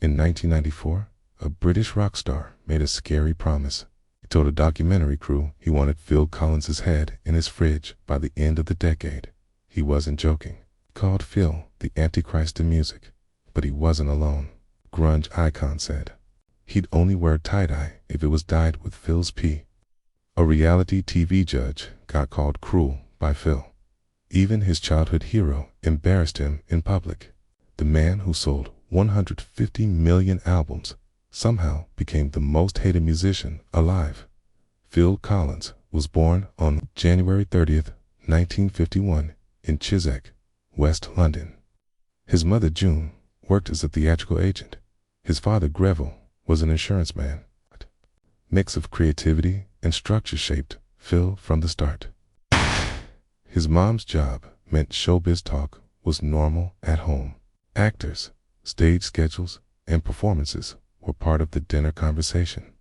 In 1994, a British rock star made a scary promise. He told a documentary crew he wanted Phil Collins's head in his fridge by the end of the decade. He wasn't joking. He called Phil the Antichrist in music, but he wasn't alone. Grunge icon said he'd only wear tie-dye if it was dyed with Phil's pee. A reality TV judge got called cruel by Phil. Even his childhood hero embarrassed him in public. The man who sold 150 million albums somehow became the most hated musician alive. Phil Collins was born on January 30th, 1951 in Chiswick, West London. His mother, June, worked as a theatrical agent. His father, Greville, was an insurance man. Mix of creativity and structure shaped Phil from the start. His mom's job meant showbiz talk was normal at home. Actors, stage schedules, and performances were part of the dinner conversation.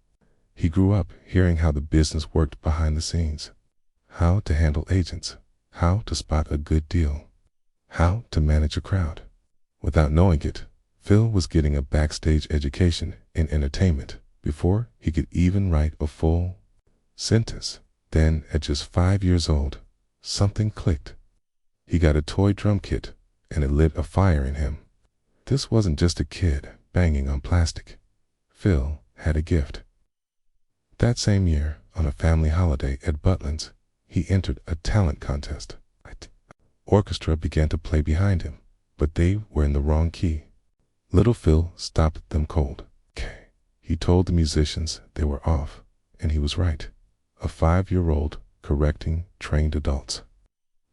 He grew up hearing how the business worked behind the scenes, how to handle agents, how to spot a good deal, how to manage a crowd. Without knowing it, Phil was getting a backstage education in entertainment before he could even write a full sentence. Then, at just 5 years old, something clicked. He got a toy drum kit, and it lit a fire in him. This wasn't just a kid banging on plastic. Phil had a gift. That same year, on a family holiday at Butlins, he entered a talent contest. Orchestra began to play behind him, but they were in the wrong key. Little Phil stopped them cold. He told the musicians they were off, and he was right. A 5-year-old correcting trained adults.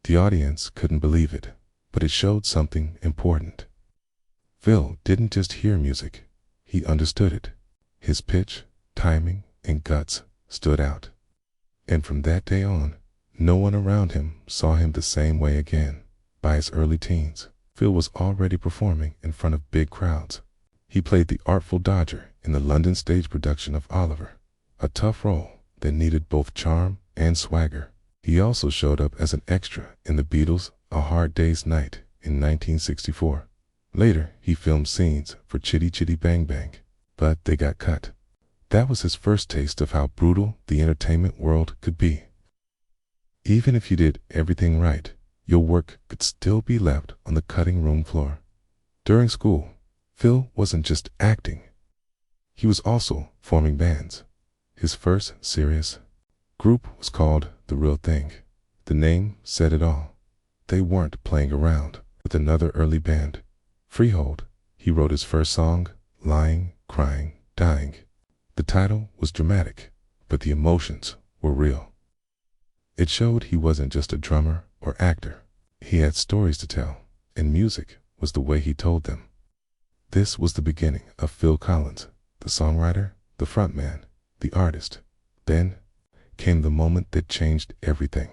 The audience couldn't believe it, but it showed something important. Phil didn't just hear music, he understood it. His pitch, timing, and guts stood out. And from that day on, no one around him saw him the same way again. By his early teens, Phil was already performing in front of big crowds. He played the Artful Dodger in the London stage production of Oliver, a tough role that needed both charm and swagger. He also showed up as an extra in the Beatles' A Hard Day's Night in 1964. Later, he filmed scenes for Chitty Chitty Bang Bang, but they got cut. That was his first taste of how brutal the entertainment world could be. Even if you did everything right, your work could still be left on the cutting room floor. During school, Phil wasn't just acting. He was also forming bands. His first serious group was called The Real Thing. The name said it all. They weren't playing around. With another early band, Freehold, he wrote his first song, Lying, Crying, Dying. The title was dramatic, but the emotions were real. It showed he wasn't just a drummer or actor. He had stories to tell, and music was the way he told them. This was the beginning of Phil Collins, the songwriter, the frontman, the artist. Then came the moment that changed everything.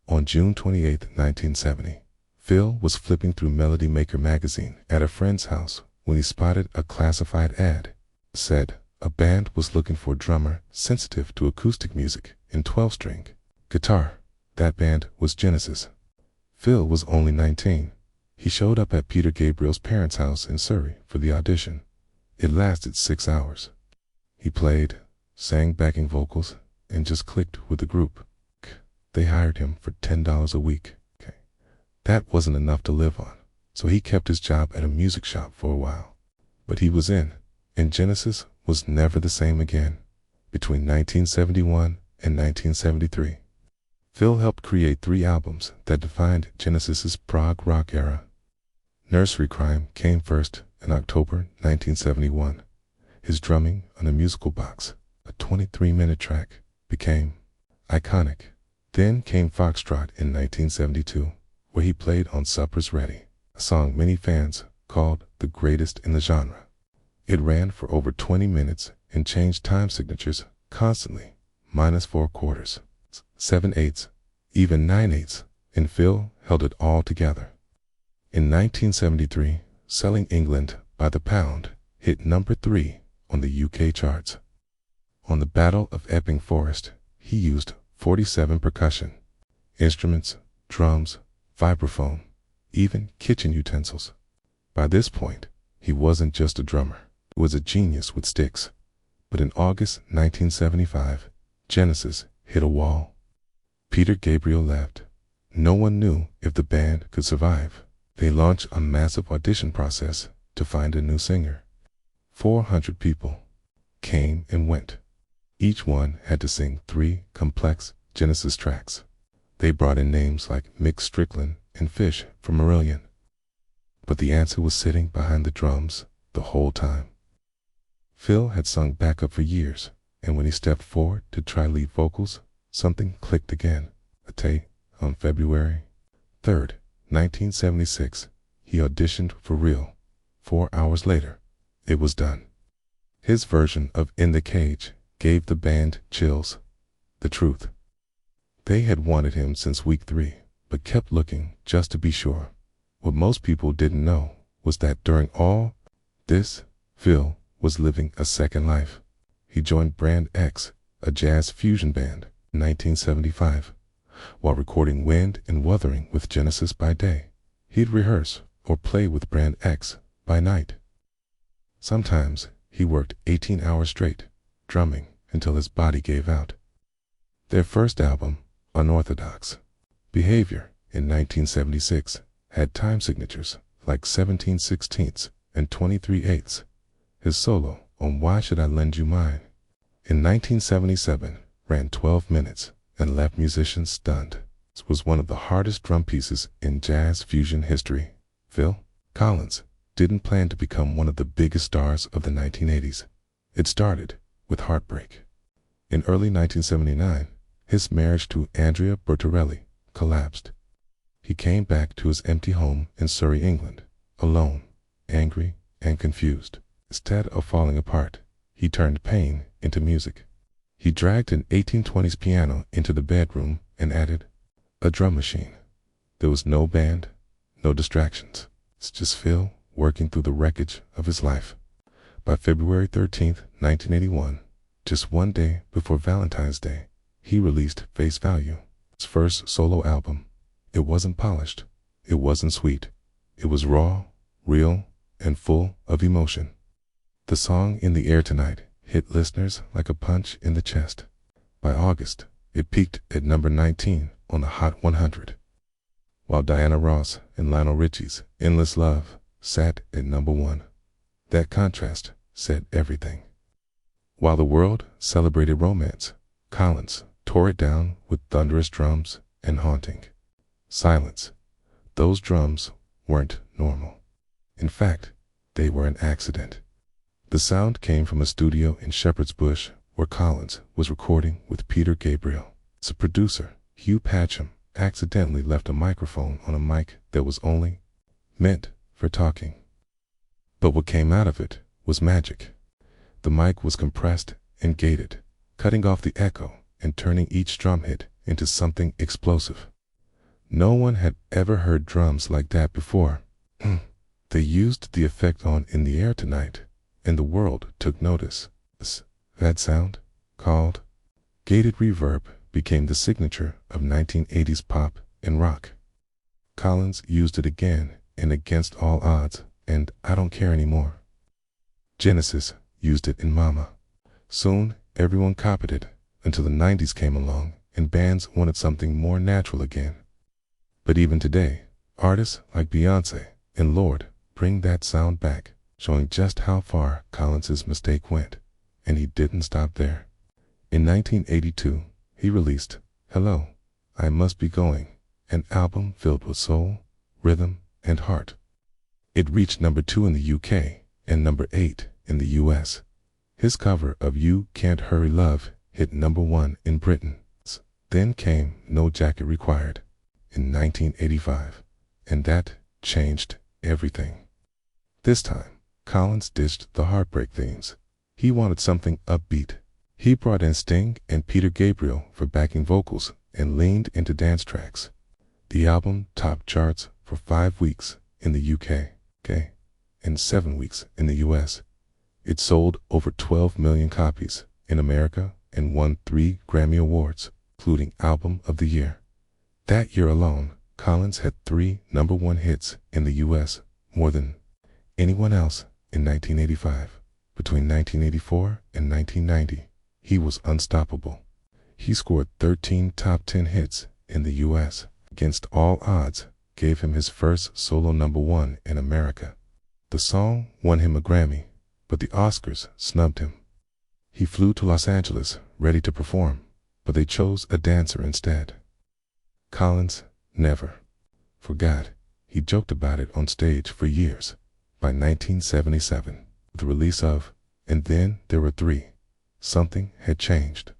On June 28, 1970, Phil was flipping through Melody Maker magazine at a friend's house when he spotted a classified ad. It said a band was looking for a drummer sensitive to acoustic music in 12-string guitar. That band was Genesis. Phil was only 19. He showed up at Peter Gabriel's parents' house in Surrey for the audition. It lasted 6 hours. He played, sang backing vocals, and just clicked with the group. They hired him for $10 a week. That wasn't enough to live on, so he kept his job at a music shop for a while. But he was in, and Genesis was never the same again. Between 1971 and 1973, Phil helped create 3 albums that defined Genesis's prog rock era. Nursery Crime came first in October 1971. His drumming on a musical box, a 23-minute track, became iconic. Then came Foxtrot in 1972, where he played on Supper's Ready, a song many fans called the greatest in the genre. It ran for over 20 minutes and changed time signatures constantly, -4 quarters, 7/8, even 9/8, and Phil held it all together. In 1973, Selling England by the Pound hit number 3 on the UK charts. On the Battle of Epping Forest, he used 47 percussion instruments, drums, vibraphone, even kitchen utensils. By this point, He wasn't just a drummer. He was a genius with sticks. But in August 1975, Genesis hit a wall. Peter Gabriel left. No one knew if the band could survive. They launched a massive audition process to find a new singer. 400 people came and went. Each one had to sing 3 complex Genesis tracks. They brought in names like Mick Strickland and Fish from Marillion. But the answer was sitting behind the drums the whole time. Phil had sung backup for years, and when he stepped forward to try lead vocals, something clicked again. On February 3rd, 1976, he auditioned for real. 4 hours later, it was done. His version of In the Cage gave the band chills. The truth. They had wanted him since week 3, but kept looking just to be sure. What most people didn't know was that during all this, Phil was living a second life. He joined Brand X, a jazz fusion band, in 1975. While recording Wind and Wuthering with Genesis by day, he'd rehearse or play with Brand X by night. Sometimes he worked 18 hours straight, drumming until his body gave out. Their first album, Unorthodox Behavior, in 1976, had time signatures like 17/16 and 23/8. His solo on Why Should I Lend You Mine, in 1977, ran 12 minutes and left musicians stunned. This was one of the hardest drum pieces in jazz fusion history. Phil Collins didn't plan to become one of the biggest stars of the 1980s. It started with heartbreak. In early 1979, his marriage to Andrea Bertorelli collapsed. He came back to his empty home in Surrey, England, alone, angry, and confused. Instead of falling apart, he turned pain into music. He dragged an 1820s piano into the bedroom and added a drum machine. There was no band, no distractions. It's just Phil working through the wreckage of his life. By February 13th, 1981, just one day before Valentine's Day, he released Face Value, his first solo album. It wasn't polished. It wasn't sweet. It was raw, real, and full of emotion. The song In the Air Tonight hit listeners like a punch in the chest. By August, it peaked at number 19 on the Hot 100, while Diana Ross and Lionel Richie's Endless Love sat at number 1. That contrast said everything. While the world celebrated romance, Collins tore it down with thunderous drums and haunting silence. Those drums weren't normal. In fact, they were an accident. The sound came from a studio in Shepherd's Bush where Collins was recording with Peter Gabriel. As a producer, Hugh Patcham accidentally left a microphone on a mic that was only meant for talking. But what came out of it was magic. The mic was compressed and gated, cutting off the echo and turning each drum hit into something explosive. No one had ever heard drums like that before. They used the effect on In the Air Tonight, and the world took notice. That sound, called gated reverb, became the signature of 1980s pop and rock. Collins used it again and Against All Odds and I Don't Care Anymore. Genesis used it in Mama. Soon, everyone copied it until the 90s came along and bands wanted something more natural again. But even today, artists like Beyoncé and Lorde bring that sound back, showing just how far Collins's mistake went. And he didn't stop there. In 1982, he released Hello, I Must Be Going, an album filled with soul, rhythm, and heart. It reached number 2 in the UK and number 8 in the US. His cover of You Can't Hurry Love hit number 1 in Britain. Then came No Jacket Required in 1985, and that changed everything. This time, Collins ditched the heartbreak themes. He wanted something upbeat. He brought in Sting and Peter Gabriel for backing vocals and leaned into dance tracks. The album topped charts for 5 weeks in the UK, and 7 weeks in the US. It sold over 12 million copies in America and won 3 Grammy Awards, including Album of the Year. That year alone, Collins had 3 number 1 hits in the US, more than anyone else in 1985. Between 1984 and 1990, he was unstoppable. He scored 13 top 10 hits in the U.S. Against All Odds gave him his first solo #1 in America. The song won him a Grammy, but the Oscars snubbed him. He flew to Los Angeles ready to perform, but they chose a dancer instead. Collins never forgot. He joked about it on stage for years. By 1977, with the release of And Then There Were Three, something had changed.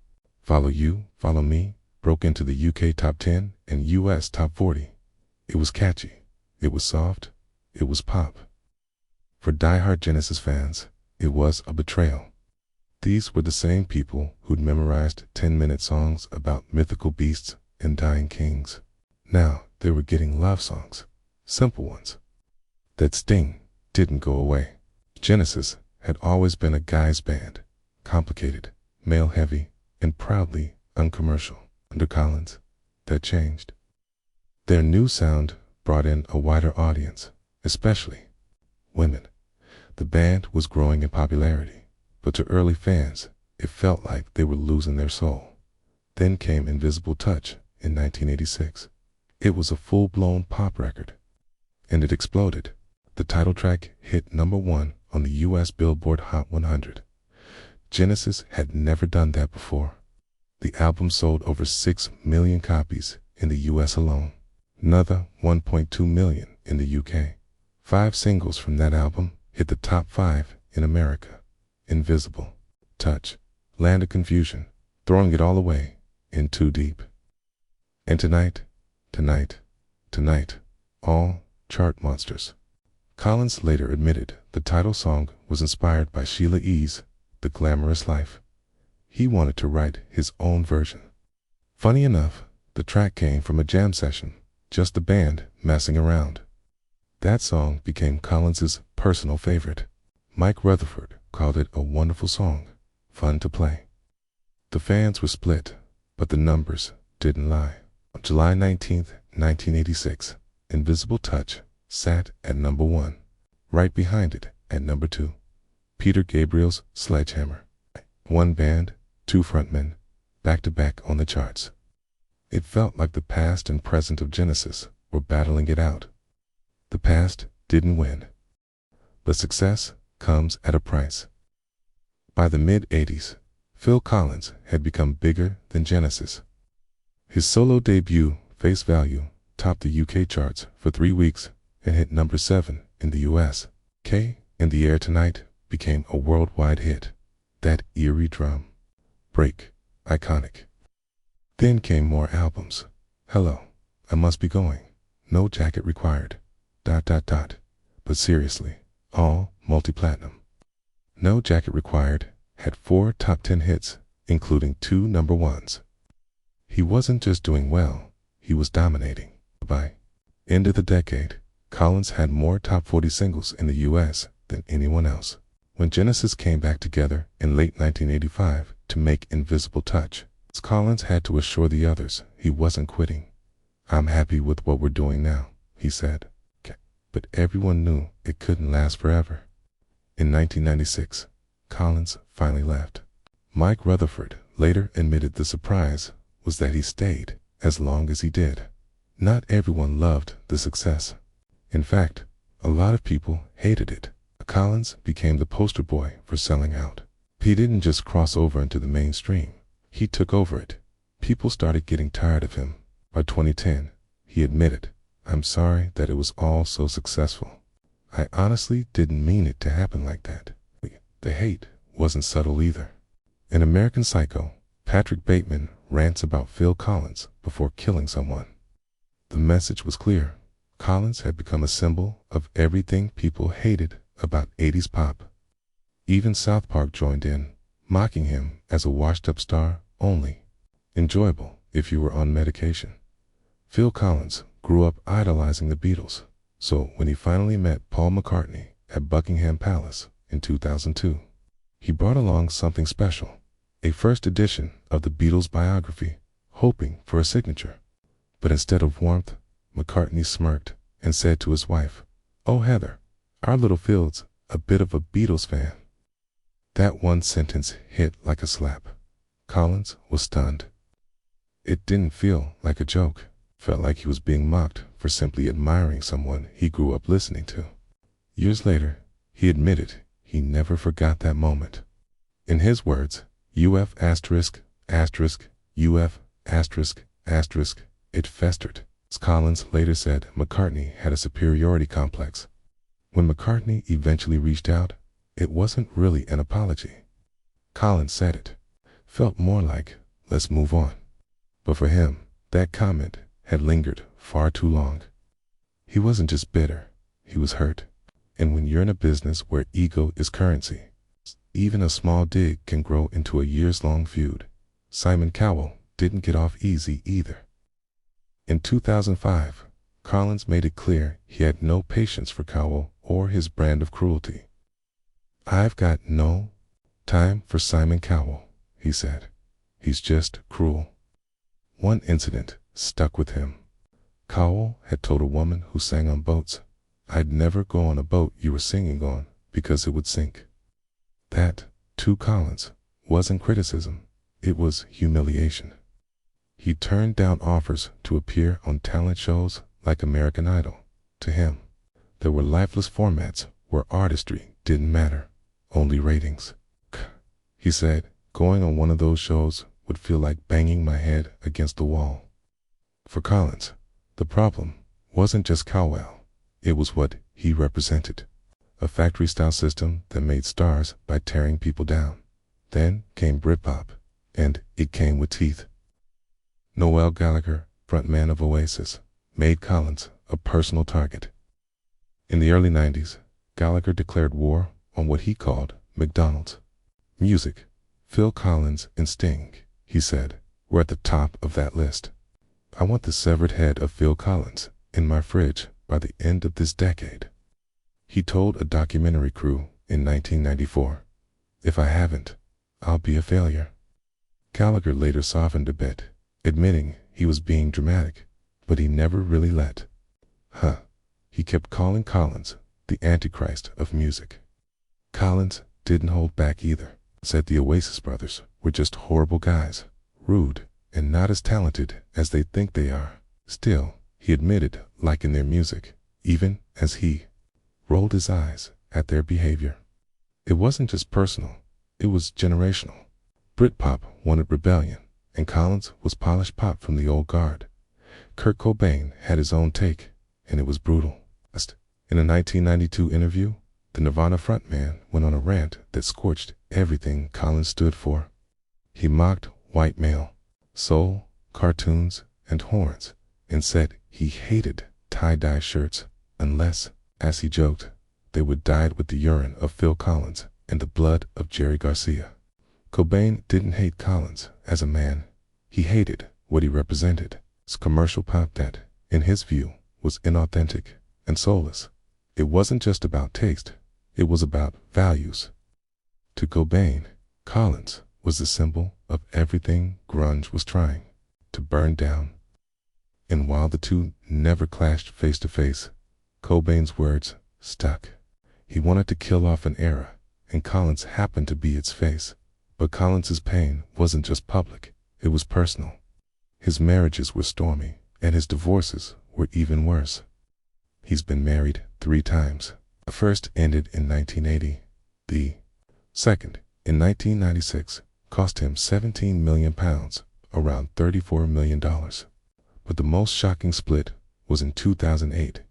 Follow You, Follow Me broke into the UK Top 10 and US Top 40. It was catchy, it was soft, it was pop. For die-hard Genesis fans, it was a betrayal. These were the same people who'd memorized 10-minute songs about mythical beasts and dying kings. Now they were getting love songs, simple ones. That sting didn't go away. Genesis had always been a guy's band, complicated, male-heavy, and proudly uncommercial. Under Collins, that changed. Their new sound brought in a wider audience, especially women. The band was growing in popularity, but to early fans, it felt like they were losing their soul. Then came Invisible Touch in 1986. It was a full-blown pop record, and it exploded. The title track hit #1 on the US Billboard Hot 100. Genesis had never done that before. The album sold over 6 million copies in the US alone, another 1.2 million in the UK. 5 singles from that album hit the top 5 in America. Invisible Touch, Land of Confusion, Throwing It All Away, In Too Deep, and Tonight, all chart monsters. Collins later admitted the title song was inspired by Sheila E.'s The Glamorous Life. He wanted to write his own version. Funny enough, the track came from a jam session, just the band messing around. That song became Collins's personal favorite. Mike Rutherford called it a wonderful song, fun to play. The fans were split, but the numbers didn't lie. On July 19th, 1986, Invisible Touch sat at #1. Right behind it, at #2, Peter Gabriel's Sledgehammer. One band, 2 frontmen, back-to-back on the charts. It felt like the past and present of Genesis were battling it out. The past didn't win, but success comes at a price. By the mid-'80s, Phil Collins had become bigger than Genesis. His solo debut, Face Value, topped the UK charts for 3 weeks and hit #7 in the US. K In the Air Tonight became a worldwide hit. That eerie drum break, iconic. Then came more albums. Hello, I Must Be Going, No Jacket Required, ... But seriously, all multi-platinum. No Jacket Required had 4 top 10 hits, including 2 #1s. He wasn't just doing well, he was dominating. By end of the decade, Collins had more top 40 singles in the US than anyone else. When Genesis came back together in late 1985 to make Invisible Touch, Collins had to assure the others he wasn't quitting. "I'm happy with what we're doing now," he said. But everyone knew it couldn't last forever. In 1996, Collins finally left. Mike Rutherford later admitted the surprise was that he stayed as long as he did. Not everyone loved the success. In fact, a lot of people hated it. Collins became the poster boy for selling out. He didn't just cross over into the mainstream, he took over it. People started getting tired of him. By 2010, he admitted, "I'm sorry that it was all so successful. I honestly didn't mean it to happen like that." The hate wasn't subtle either. In American Psycho, Patrick Bateman rants about Phil Collins before killing someone. The message was clear. Collins had become a symbol of everything people hated about 80s pop. Even South Park joined in, mocking him as a washed-up star only, enjoyable if you were on medication. Phil Collins grew up idolizing the Beatles, so when he finally met Paul McCartney at Buckingham Palace in 2002, he brought along something special, a first edition of the Beatles biography, hoping for a signature. But instead of warmth, McCartney smirked and said to his wife, "Oh Heather, our little Feuds a bit of a Beatles fan. That one sentence hit like a slap. Collins was stunned. It didn't feel like a joke. Felt like he was being mocked for simply admiring someone he grew up listening to. Years later, he admitted he never forgot that moment. In his words, UF asterisk, asterisk, UF asterisk, asterisk, it festered. As Collins later said, McCartney had a superiority complex. When McCartney eventually reached out, it wasn't really an apology. Collins said it felt more like, let's move on. But for him, that comment had lingered far too long. He wasn't just bitter, he was hurt. And when you're in a business where ego is currency, even a small dig can grow into a years-long feud. Simon Cowell didn't get off easy either. In 2005, Collins made it clear he had no patience for Cowell or his brand of cruelty. "I've got no time for Simon Cowell," he said. "He's just cruel." One incident stuck with him. Cowell had told a woman who sang on boats, "I'd never go on a boat you were singing on because it would sink." That, to Collins, wasn't criticism, it was humiliation. He turned down offers to appear on talent shows like American Idol. To him, there were lifeless formats where artistry didn't matter, only ratings. He said, going on one of those shows would feel like banging my head against the wall. For Collins, the problem wasn't just Cowell, it was what he represented. A factory-style system that made stars by tearing people down. Then came Britpop, and it came with teeth. Noel Gallagher, frontman of Oasis, made Collins a personal target. In the early 90s, Gallagher declared war on what he called McDonald's. Music, Phil Collins and Sting, he said, were at the top of that list. "I want the severed head of Phil Collins in my fridge by the end of this decade," he told a documentary crew in 1994. "If I haven't, I'll be a failure." Gallagher later softened a bit, admitting he was being dramatic, but he never really let. He kept calling Collins the Antichrist of music. Collins didn't hold back either, said the Oasis brothers were just horrible guys, rude, and not as talented as they think they are. Still, he admitted liking their music, even as he rolled his eyes at their behavior. It wasn't just personal, it was generational. Britpop wanted rebellion, and Collins was polished pop from the old guard. Kurt Cobain had his own take, and it was brutal. In a 1992 interview, the Nirvana frontman went on a rant that scorched everything Collins stood for. He mocked white male, soul, cartoons, and horns, and said he hated tie-dye shirts unless, as he joked, they were dyed with the urine of Phil Collins and the blood of Jerry Garcia. Cobain didn't hate Collins as a man. He hated what he represented. It's commercial pop that, in his view, was inauthentic and soulless. It wasn't just about taste, it was about values. To Cobain, Collins was the symbol of everything grunge was trying to burn down. And while the two never clashed face to face, Cobain's words stuck. He wanted to kill off an era, and Collins happened to be its face. But Collins's pain wasn't just public, it was personal. His marriages were stormy, and his divorces were even worse. He's been married 3 times. The first ended in 1980. The second, in 1996, cost him £17 million, around $34 million. But the most shocking split was in 2008.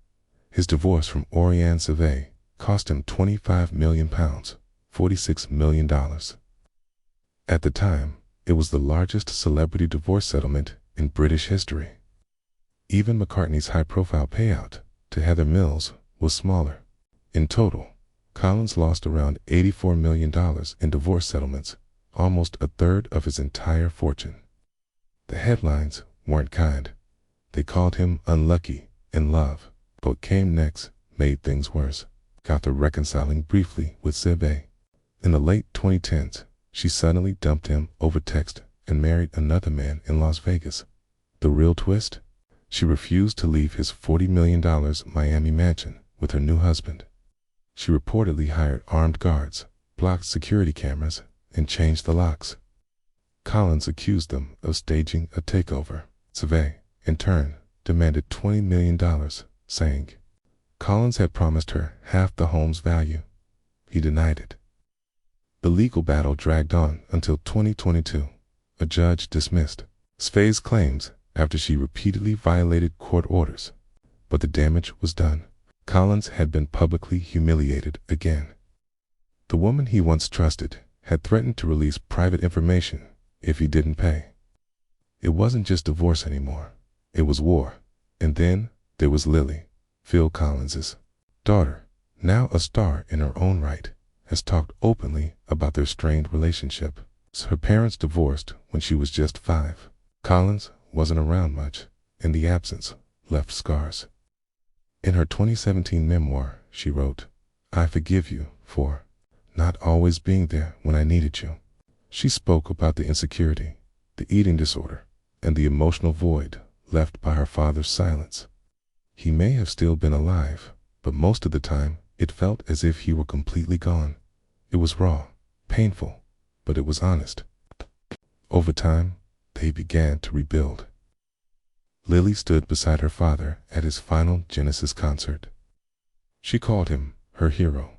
His divorce from Oriane Seve cost him £25 million, $46 million. At the time, it was the largest celebrity divorce settlement in British history. Even McCartney's high-profile payout to Heather Mills was smaller. In total, Collins lost around $84 million in divorce settlements, almost a third of his entire fortune. The headlines weren't kind. They called him unlucky in love. But what came next made things worse. After reconciling briefly with Seve, in the late 2010s, she suddenly dumped him over text and married another man in Las Vegas. The real twist? She refused to leave his $40 million Miami mansion with her new husband. She reportedly hired armed guards, blocked security cameras, and changed the locks. Collins accused them of staging a takeover. Survey, in turn, demanded $20 million, saying Collins had promised her half the home's value. He denied it. The legal battle dragged on until 2022. A judge dismissed Feuds' claims after she repeatedly violated court orders, but the damage was done. Collins had been publicly humiliated again. The woman he once trusted had threatened to release private information if he didn't pay. It wasn't just divorce anymore. It was war. And then there was Lily, Phil Collins's daughter, now a star in her own right, has talked openly about their strained relationship. Her parents divorced when she was just 5. Collins wasn't around much, and the absence left scars. In her 2017 memoir, she wrote, "I forgive you for not always being there when I needed you." She spoke about the insecurity, the eating disorder, and the emotional void left by her father's silence. He may have still been alive, but most of the time it felt as if he were completely gone. It was raw, painful, but it was honest. Over time, they began to rebuild. Lily stood beside her father at his final Genesis concert. She called him her hero,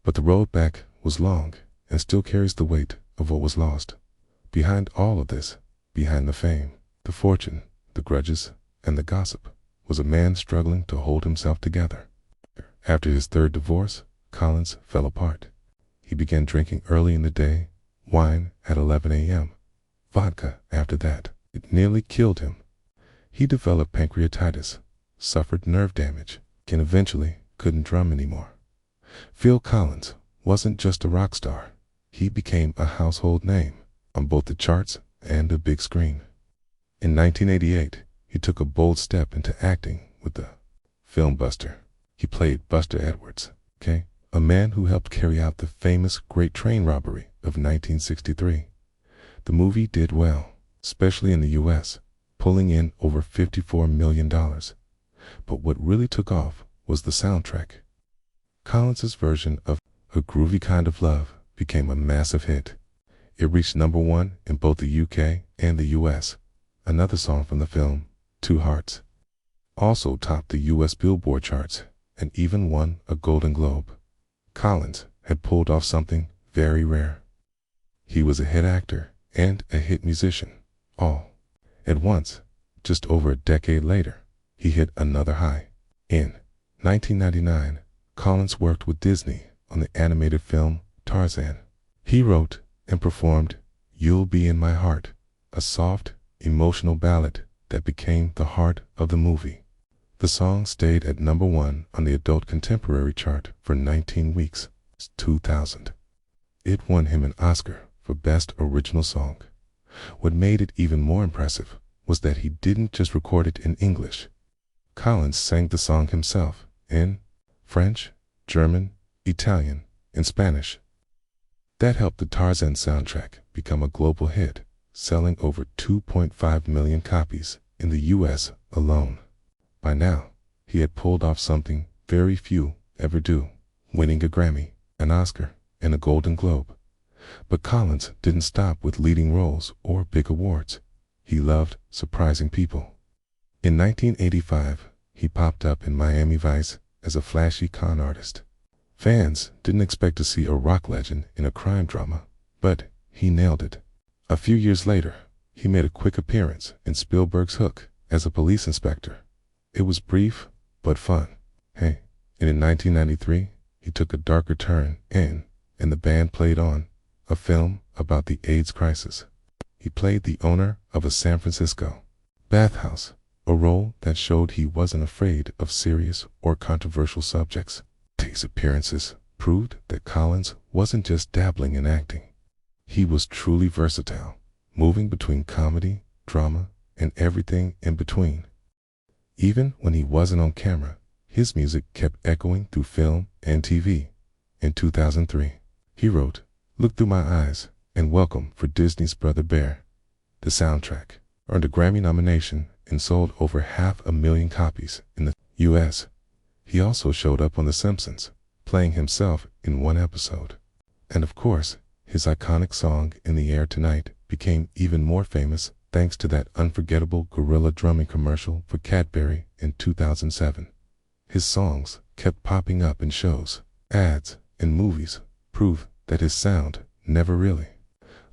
but the road back was long and still carries the weight of what was lost. Behind all of this, behind the fame, the fortune, the grudges, and the gossip, was a man struggling to hold himself together. After his 3rd divorce, Collins fell apart. He began drinking early in the day, wine at 11 a.m., vodka after that. It nearly killed him. He developed pancreatitis, suffered nerve damage, and eventually couldn't drum anymore. Phil Collins wasn't just a rock star. He became a household name on both the charts and the big screen. In 1988, he took a bold step into acting with the film Buster. He played Buster Edwards, a man who helped carry out the famous Great Train Robbery of 1963. The movie did well, especially in the U.S., pulling in over $54 million. But what really took off was the soundtrack. Collins's version of A Groovy Kind of Love became a massive hit. It reached #1 in both the UK and the US. Another song from the film, Two Hearts, also topped the US Billboard charts and even won a Golden Globe. Collins had pulled off something very rare. He was a hit actor and a hit musician, all at once. Just over a decade later, he hit another high. In 1999, Collins worked with Disney on the animated film Tarzan. He wrote and performed You'll Be in My Heart, a soft, emotional ballad that became the heart of the movie. The song stayed at #1 on the adult contemporary chart for 19 weeks, 2000. It won him an Oscar for Best Original Song. What made it even more impressive was that he didn't just record it in English. Collins sang the song himself in French, German, Italian, and Spanish. That helped the Tarzan soundtrack become a global hit, selling over 2.5 million copies in the US alone. By now, he had pulled off something very few ever do, winning a Grammy, an Oscar, and a Golden Globe. But Collins didn't stop with leading roles or big awards. He loved surprising people. In 1985, he popped up in Miami Vice as a flashy con artist. Fans didn't expect to see a rock legend in a crime drama, but he nailed it. A few years later, he made a quick appearance in Spielberg's Hook as a police inspector. It was brief, but fun. And in 1993, he took a darker turn in And the Band Played On, a film about the AIDS crisis. He played the owner of a San Francisco bathhouse, a role that showed he wasn't afraid of serious or controversial subjects. These appearances proved that Collins wasn't just dabbling in acting. He was truly versatile, moving between comedy, drama, and everything in between. Even when he wasn't on camera, his music kept echoing through film and TV. In 2003, he wrote Look Through My Eyes and Welcome for Disney's Brother Bear. The soundtrack earned a Grammy nomination and sold over 500,000 copies in the U.S. He also showed up on The Simpsons, playing himself in one episode. And of course, his iconic song In the Air Tonight became even more famous thanks to that unforgettable gorilla drumming commercial for Cadbury in 2007. His songs kept popping up in shows, ads, and movies, proof that his sound never really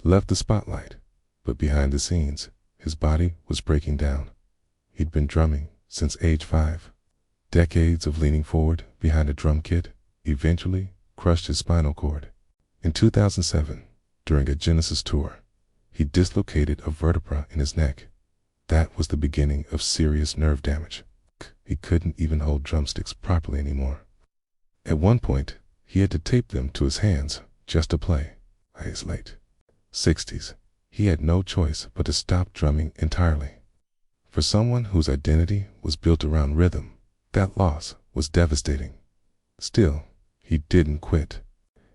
left the spotlight. But behind the scenes, his body was breaking down. He'd been drumming since age 5. Decades of leaning forward behind a drum kit eventually crushed his spinal cord. In 2007, during a Genesis tour, he dislocated a vertebra in his neck. That was the beginning of serious nerve damage. He couldn't even hold drumsticks properly anymore. At one point, he had to tape them to his hands just to play. By his late 60s, he had no choice but to stop drumming entirely. For someone whose identity was built around rhythm, that loss was devastating. Still, he didn't quit.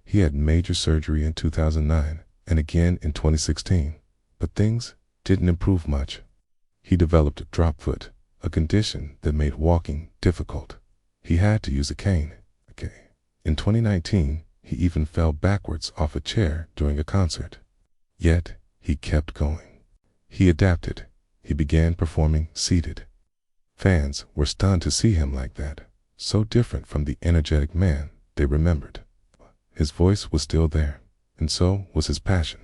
He had major surgery in 2009 and again in 2016, but things didn't improve much. He developed drop foot, a condition that made walking difficult. He had to use a cane. In 2019, he even fell backwards off a chair during a concert. Yet, he kept going. He adapted. He began performing seated. Fans were stunned to see him like that, so different from the energetic man they remembered. His voice was still there, and so was his passion.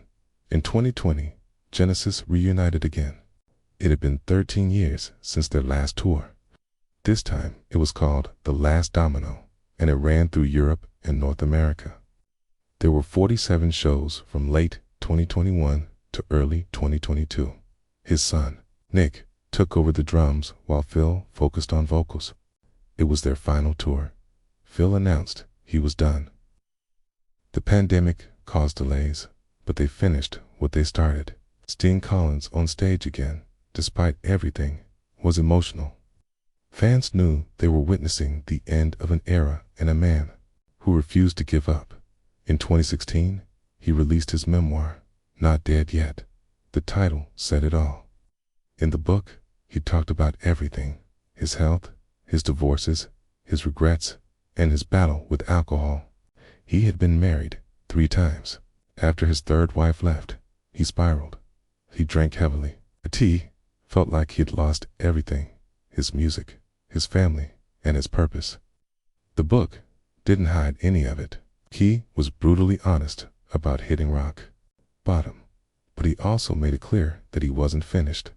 In 2020, Genesis reunited again. It had been 13 years since their last tour. This time, it was called The Last Domino, and it ran through Europe and North America. There were 47 shows from late 2021 to early 2022. His son, Nick, took over the drums while Phil focused on vocals. It was their final tour. Phil announced he was done. The pandemic caused delays, but they finished what they started. Seeing Collins on stage again, despite everything, was emotional. Fans knew they were witnessing the end of an era and a man who refused to give up. In 2016, he released his memoir, Not Dead Yet. The title said it all. In the book, he talked about everything: his health, his divorces, his regrets, and his battle with alcohol. He had been married 3 times. After his third wife left, he spiraled. He drank heavily. He felt like he'd lost everything: his music, his family, and his purpose. The book didn't hide any of it. He was brutally honest about hitting rock bottom, but he also made it clear that he wasn't finished.